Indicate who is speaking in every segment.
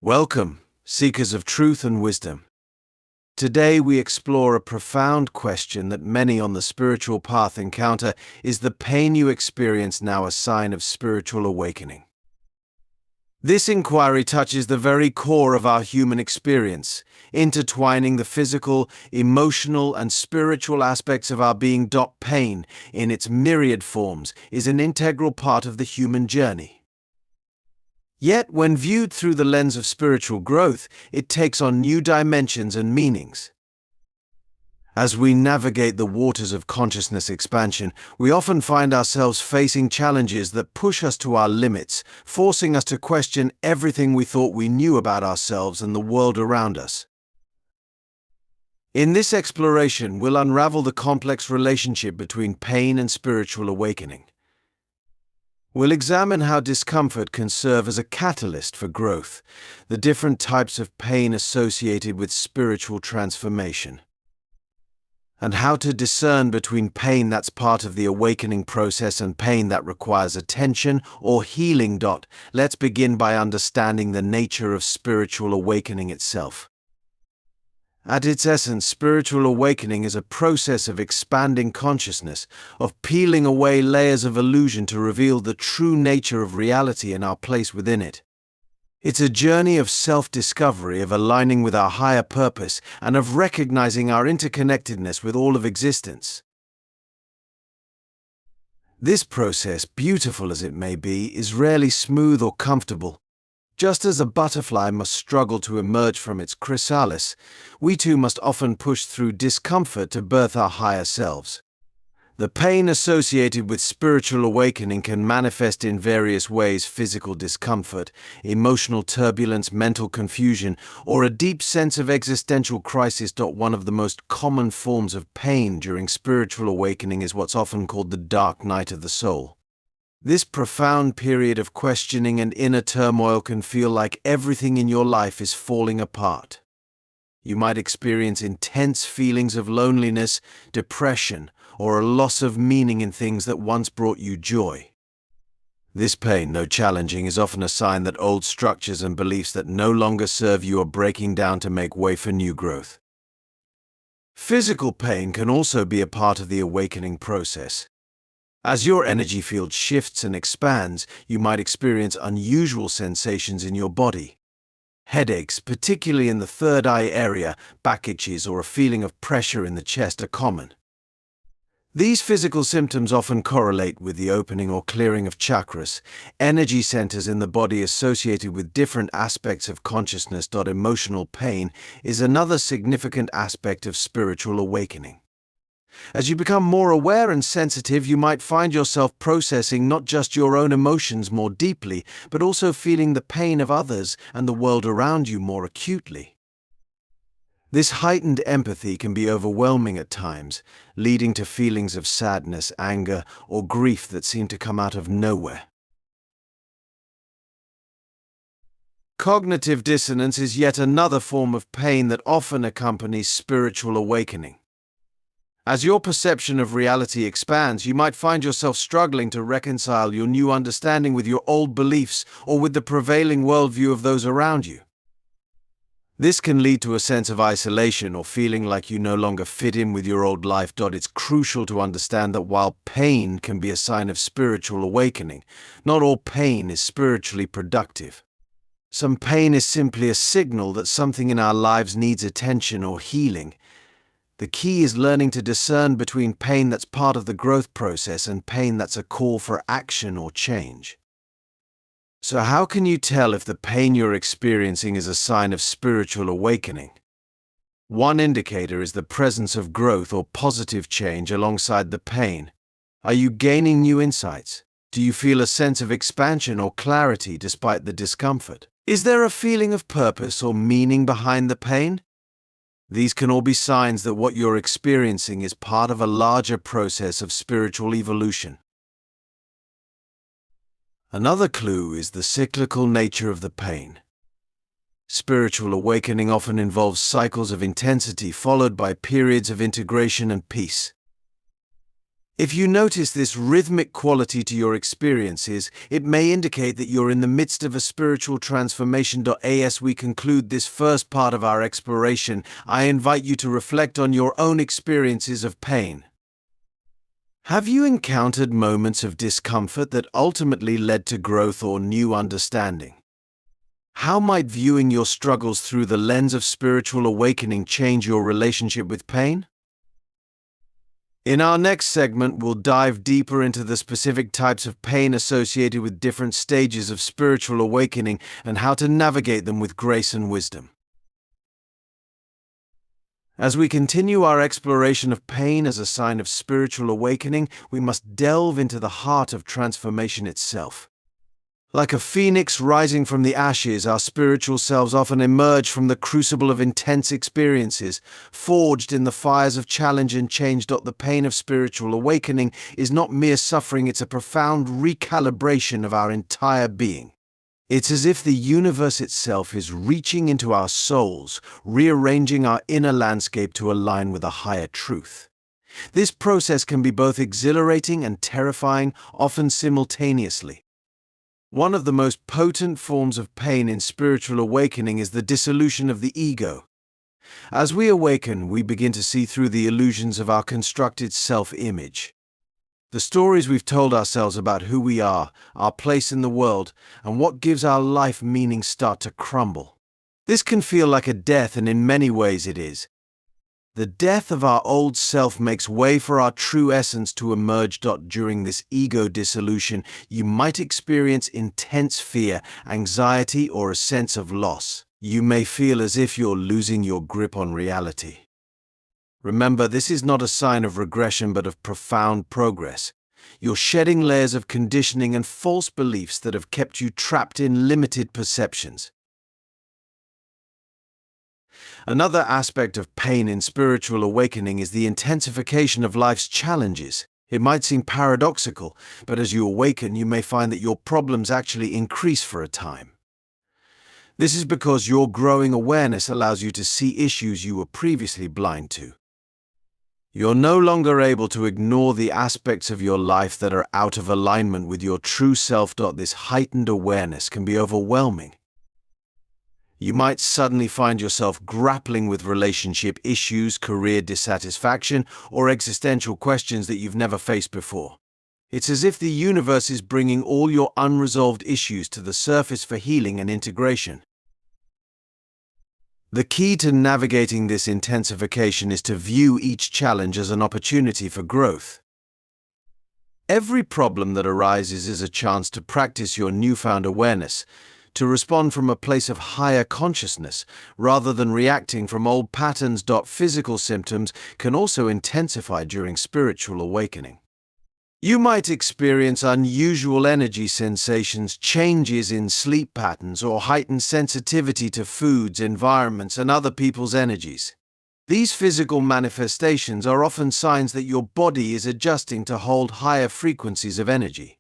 Speaker 1: Welcome, seekers of truth and wisdom. Today we explore a profound question that many on the spiritual path encounter: is the pain you experience now a sign of spiritual awakening? This inquiry touches the very core of our human experience, intertwining the physical, emotional, and spiritual aspects of our being. Pain, in its myriad forms, is an integral part of the human journey. Yet, when viewed through the lens of spiritual growth, it takes on new dimensions and meanings. As we navigate the waters of consciousness expansion, we often find ourselves facing challenges that push us to our limits, forcing us to question everything we thought we knew about ourselves and the world around us. In this exploration, we'll unravel the complex relationship between pain and spiritual awakening. We'll examine how discomfort can serve as a catalyst for growth, the different types of pain associated with spiritual transformation, and how to discern between pain that's part of the awakening process and pain that requires attention or healing. Let's begin by understanding the nature of spiritual awakening itself. At its essence, spiritual awakening is a process of expanding consciousness, of peeling away layers of illusion to reveal the true nature of reality and our place within it. It's a journey of self-discovery, of aligning with our higher purpose, and of recognizing our interconnectedness with all of existence. This process, beautiful as it may be, is rarely smooth or comfortable. Just as a butterfly must struggle to emerge from its chrysalis, we too must often push through discomfort to birth our higher selves. The pain associated with spiritual awakening can manifest in various ways: physical discomfort, emotional turbulence, mental confusion, or a deep sense of existential crisis. One of the most common forms of pain during spiritual awakening is what's often called the dark night of the soul. This profound period of questioning and inner turmoil can feel like everything in your life is falling apart. You might experience intense feelings of loneliness, depression, or a loss of meaning in things that once brought you joy. This pain, though challenging, is often a sign that old structures and beliefs that no longer serve you are breaking down to make way for new growth. Physical pain can also be a part of the awakening process. As your energy field shifts and expands, you might experience unusual sensations in your body. Headaches, particularly in the third eye area, back itches, or a feeling of pressure in the chest are common. These physical symptoms often correlate with the opening or clearing of chakras, energy centers in the body associated with different aspects of consciousness. Emotional pain is another significant aspect of spiritual awakening. As you become more aware and sensitive, you might find yourself processing not just your own emotions more deeply, but also feeling the pain of others and the world around you more acutely. This heightened empathy can be overwhelming at times, leading to feelings of sadness, anger, or grief that seem to come out of nowhere. Cognitive dissonance is yet another form of pain that often accompanies spiritual awakening. As your perception of reality expands, you might find yourself struggling to reconcile your new understanding with your old beliefs or with the prevailing worldview of those around you. This can lead to a sense of isolation or feeling like you no longer fit in with your old life. It's crucial to understand that while pain can be a sign of spiritual awakening, not all pain is spiritually productive. Some pain is simply a signal that something in our lives needs attention or healing. The key is learning to discern between pain that's part of the growth process and pain that's a call for action or change. So how can you tell if the pain you're experiencing is a sign of spiritual awakening? One indicator is the presence of growth or positive change alongside the pain. Are you gaining new insights? Do you feel a sense of expansion or clarity despite the discomfort? Is there a feeling of purpose or meaning behind the pain? These can all be signs that what you're experiencing is part of a larger process of spiritual evolution. Another clue is the cyclical nature of the pain. Spiritual awakening often involves cycles of intensity followed by periods of integration and peace. If you notice this rhythmic quality to your experiences, it may indicate that you're in the midst of a spiritual transformation. As we conclude this first part of our exploration, I invite you to reflect on your own experiences of pain. Have you encountered moments of discomfort that ultimately led to growth or new understanding? How might viewing your struggles through the lens of spiritual awakening change your relationship with pain? In our next segment, we'll dive deeper into the specific types of pain associated with different stages of spiritual awakening and how to navigate them with grace and wisdom. As we continue our exploration of pain as a sign of spiritual awakening, we must delve into the heart of transformation itself. Like a phoenix rising from the ashes, our spiritual selves often emerge from the crucible of intense experiences, forged in the fires of challenge and change. The pain of spiritual awakening is not mere suffering, it's a profound recalibration of our entire being. It's as if the universe itself is reaching into our souls, rearranging our inner landscape to align with a higher truth. This process can be both exhilarating and terrifying, often simultaneously. One of the most potent forms of pain in spiritual awakening is the dissolution of the ego. As we awaken, we begin to see through the illusions of our constructed self-image. The stories we've told ourselves about who we are, our place in the world, and what gives our life meaning start to crumble. This can feel like a death, and in many ways it is. The death of our old self makes way for our true essence to emerge. During this ego dissolution, you might experience intense fear, anxiety, or a sense of loss. You may feel as if you're losing your grip on reality. Remember, this is not a sign of regression but of profound progress. You're shedding layers of conditioning and false beliefs that have kept you trapped in limited perceptions. Another aspect of pain in spiritual awakening is the intensification of life's challenges. It might seem paradoxical, but as you awaken, you may find that your problems actually increase for a time. This is because your growing awareness allows you to see issues you were previously blind to. You're no longer able to ignore the aspects of your life that are out of alignment with your true self. This heightened awareness can be overwhelming. You might suddenly find yourself grappling with relationship issues, career dissatisfaction, or existential questions that you've never faced before. It's as if the universe is bringing all your unresolved issues to the surface for healing and integration. The key to navigating this intensification is to view each challenge as an opportunity for growth. Every problem that arises is a chance to practice your newfound awareness, to respond from a place of higher consciousness rather than reacting from old patterns. Physical symptoms can also intensify during spiritual awakening. You might experience unusual energy sensations, changes in sleep patterns, or heightened sensitivity to foods, environments, and other people's energies. These physical manifestations are often signs that your body is adjusting to hold higher frequencies of energy.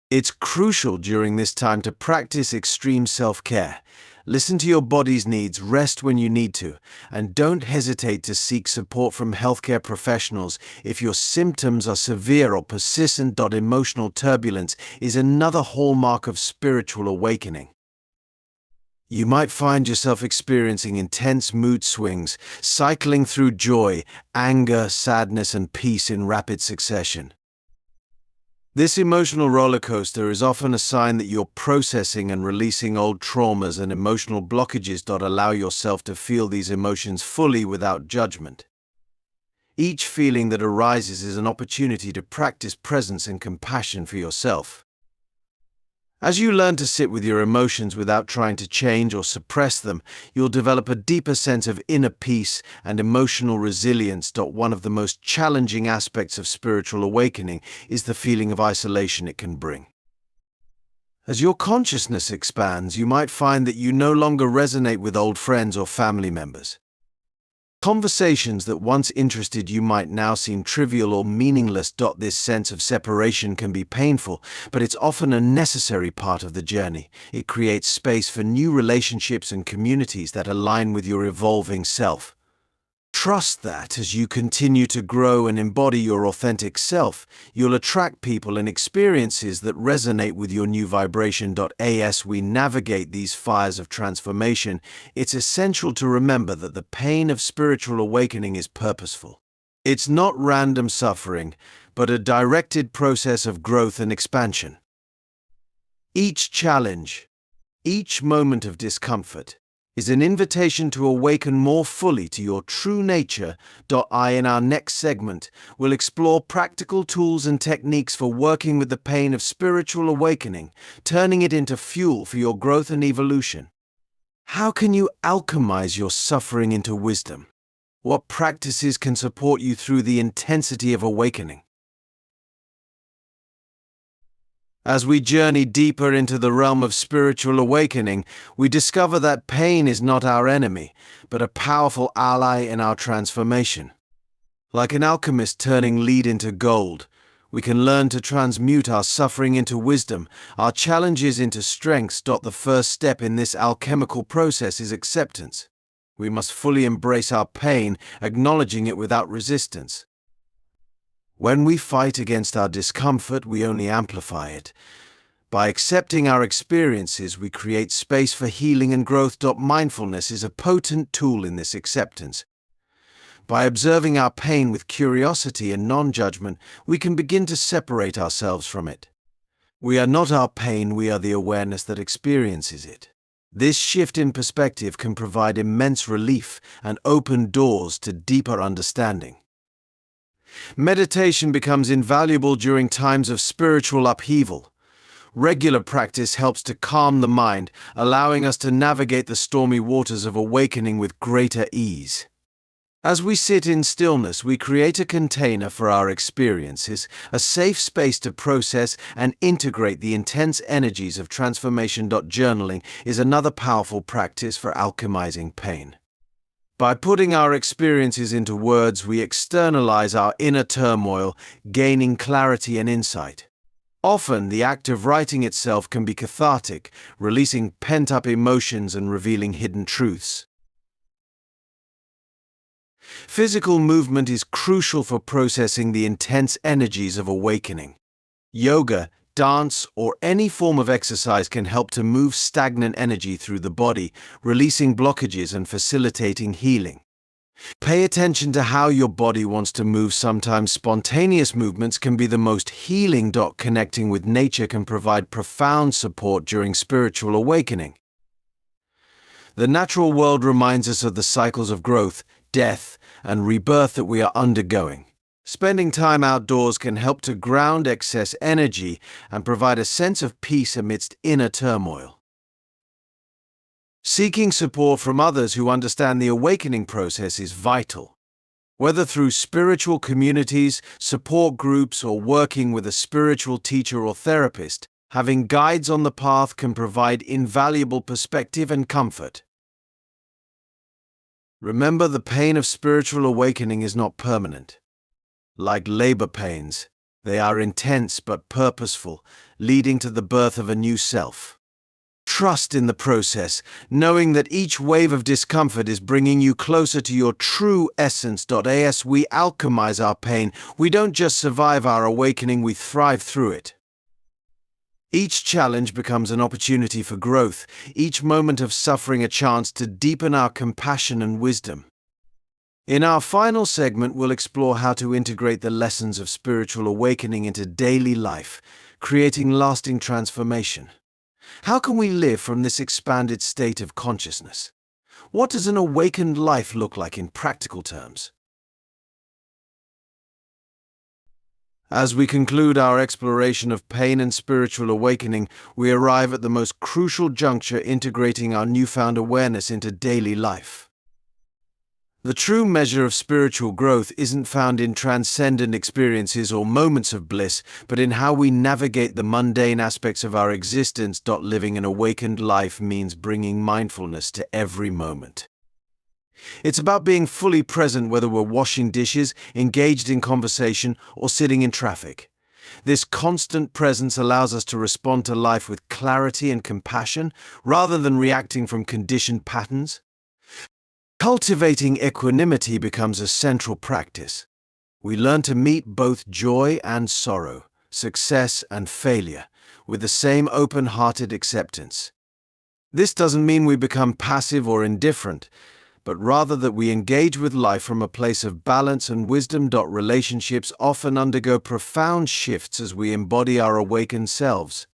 Speaker 1: It's crucial during this time to practice extreme self-care. Listen to your body's needs, rest when you need to, and don't hesitate to seek support from healthcare professionals if your symptoms are severe or persistent. Emotional turbulence is another hallmark of spiritual awakening. You might find yourself experiencing intense mood swings, cycling through joy, anger, sadness, and peace in rapid succession. This emotional roller coaster is often a sign that you're processing and releasing old traumas and emotional blockages. Allow yourself to feel these emotions fully without judgment. Each feeling that arises is an opportunity to practice presence and compassion for yourself. As you learn to sit with your emotions without trying to change or suppress them, you'll develop a deeper sense of inner peace and emotional resilience. One of the most challenging aspects of spiritual awakening is the feeling of isolation it can bring. As your consciousness expands, you might find that you no longer resonate with old friends or family members. Conversations that once interested you might now seem trivial or meaningless. This sense of separation can be painful, but it's often a necessary part of the journey. It creates space for new relationships and communities that align with your evolving self. Trust that as you continue to grow and embody your authentic self, you'll attract people and experiences that resonate with your new vibration. As we navigate these fires of transformation, it's essential to remember that the pain of spiritual awakening is purposeful. It's not random suffering, but a directed process of growth and expansion. Each challenge, each moment of discomfort, is an invitation to awaken more fully to your true nature. In our next segment, we'll explore practical tools and techniques for working with the pain of spiritual awakening, turning it into fuel for your growth and evolution. How can you alchemize your suffering into wisdom? What practices can support you through the intensity of awakening? As we journey deeper into the realm of spiritual awakening, we discover that pain is not our enemy, but a powerful ally in our transformation. Like an alchemist turning lead into gold, we can learn to transmute our suffering into wisdom, our challenges into strengths. The first step in this alchemical process is acceptance. We must fully embrace our pain, acknowledging it without resistance. When we fight against our discomfort, we only amplify it. By accepting our experiences, we create space for healing and growth. Mindfulness is a potent tool in this acceptance. By observing our pain with curiosity and non-judgment, we can begin to separate ourselves from it. We are not our pain, we are the awareness that experiences it. This shift in perspective can provide immense relief and open doors to deeper understanding. Meditation becomes invaluable during times of spiritual upheaval. Regular practice helps to calm the mind, allowing us to navigate the stormy waters of awakening with greater ease. As we sit in stillness, we create a container for our experiences, a safe space to process and integrate the intense energies of transformation. Journaling is another powerful practice for alchemizing pain. By putting our experiences into words, we externalize our inner turmoil, gaining clarity and insight. Often, the act of writing itself can be cathartic, releasing pent-up emotions and revealing hidden truths. Physical movement is crucial for processing the intense energies of awakening. Yoga, dance, or any form of exercise can help to move stagnant energy through the body, releasing blockages and facilitating healing. Pay attention to how your body wants to move. Sometimes spontaneous movements can be the most healing. Connecting with nature can provide profound support during spiritual awakening. The natural world reminds us of the cycles of growth, death, and rebirth that we are undergoing. Spending time outdoors can help to ground excess energy and provide a sense of peace amidst inner turmoil. Seeking support from others who understand the awakening process is vital. Whether through spiritual communities, support groups, or working with a spiritual teacher or therapist, having guides on the path can provide invaluable perspective and comfort. Remember, the pain of spiritual awakening is not permanent. Like labor pains, they are intense but purposeful, leading to the birth of a new self. Trust in the process, knowing that each wave of discomfort is bringing you closer to your true essence. As we alchemize our pain, we don't just survive our awakening, we thrive through it. Each challenge becomes an opportunity for growth, each moment of suffering a chance to deepen our compassion and wisdom. In our final segment, we'll explore how to integrate the lessons of spiritual awakening into daily life, creating lasting transformation. How can we live from this expanded state of consciousness? What does an awakened life look like in practical terms? As we conclude our exploration of pain and spiritual awakening, we arrive at the most crucial juncture, integrating our newfound awareness into daily life. The true measure of spiritual growth isn't found in transcendent experiences or moments of bliss, but in how we navigate the mundane aspects of our existence. Living an awakened life means bringing mindfulness to every moment. It's about being fully present, whether we're washing dishes, engaged in conversation, or sitting in traffic. This constant presence allows us to respond to life with clarity and compassion, rather than reacting from conditioned patterns. Cultivating equanimity becomes a central practice. We learn to meet both joy and sorrow, success and failure, with the same open-hearted acceptance. This doesn't mean we become passive or indifferent, but rather that we engage with life from a place of balance and wisdom. Relationships often undergo profound shifts as we embody our awakened selves.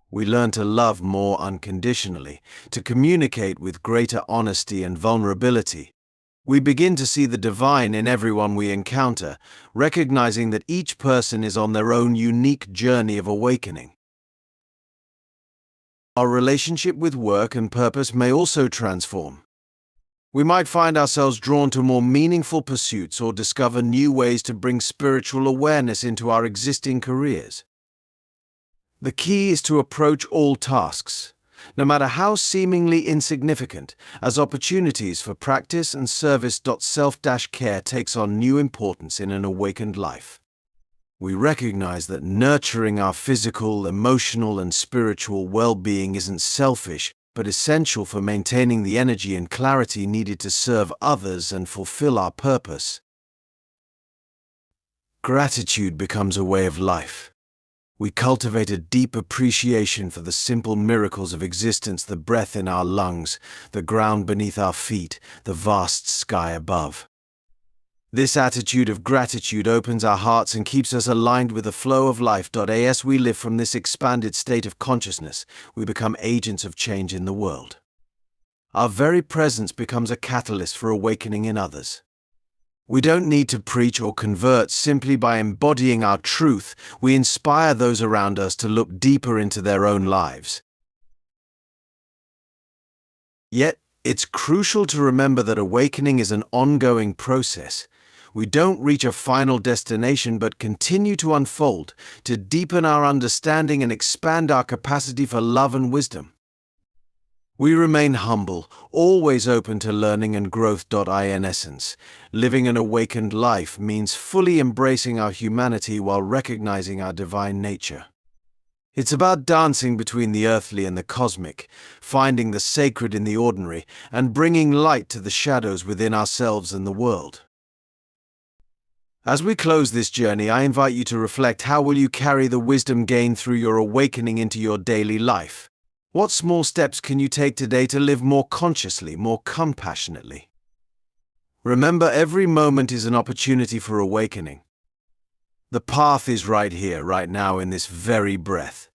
Speaker 1: We learn to love more unconditionally, to communicate with greater honesty and vulnerability. We begin to see the divine in everyone we encounter, recognizing that each person is on their own unique journey of awakening. Our relationship with work and purpose may also transform. We might find ourselves drawn to more meaningful pursuits or discover new ways to bring spiritual awareness into our existing careers. The key is to approach all tasks, no matter how seemingly insignificant, as opportunities for practice and service. Self-care takes on new importance in an awakened life. We recognize that nurturing our physical, emotional, and spiritual well-being isn't selfish, but essential for maintaining the energy and clarity needed to serve others and fulfill our purpose. Gratitude becomes a way of life. We cultivate a deep appreciation for the simple miracles of existence: the breath in our lungs, the ground beneath our feet, the vast sky above. This attitude of gratitude opens our hearts and keeps us aligned with the flow of life. As we live from this expanded state of consciousness, we become agents of change in the world. Our very presence becomes a catalyst for awakening in others. We don't need to preach or convert. Simply by embodying our truth, we inspire those around us to look deeper into their own lives. Yet, it's crucial to remember that awakening is an ongoing process. We don't reach a final destination but continue to unfold, to deepen our understanding and expand our capacity for love and wisdom. We remain humble, always open to learning and growth. In essence, living an awakened life means fully embracing our humanity while recognizing our divine nature. It's about dancing between the earthly and the cosmic, finding the sacred in the ordinary, and bringing light to the shadows within ourselves and the world. As we close this journey, I invite you to reflect: how will you carry the wisdom gained through your awakening into your daily life? What small steps can you take today to live more consciously, more compassionately? Remember, every moment is an opportunity for awakening. The path is right here, right now, in this very breath.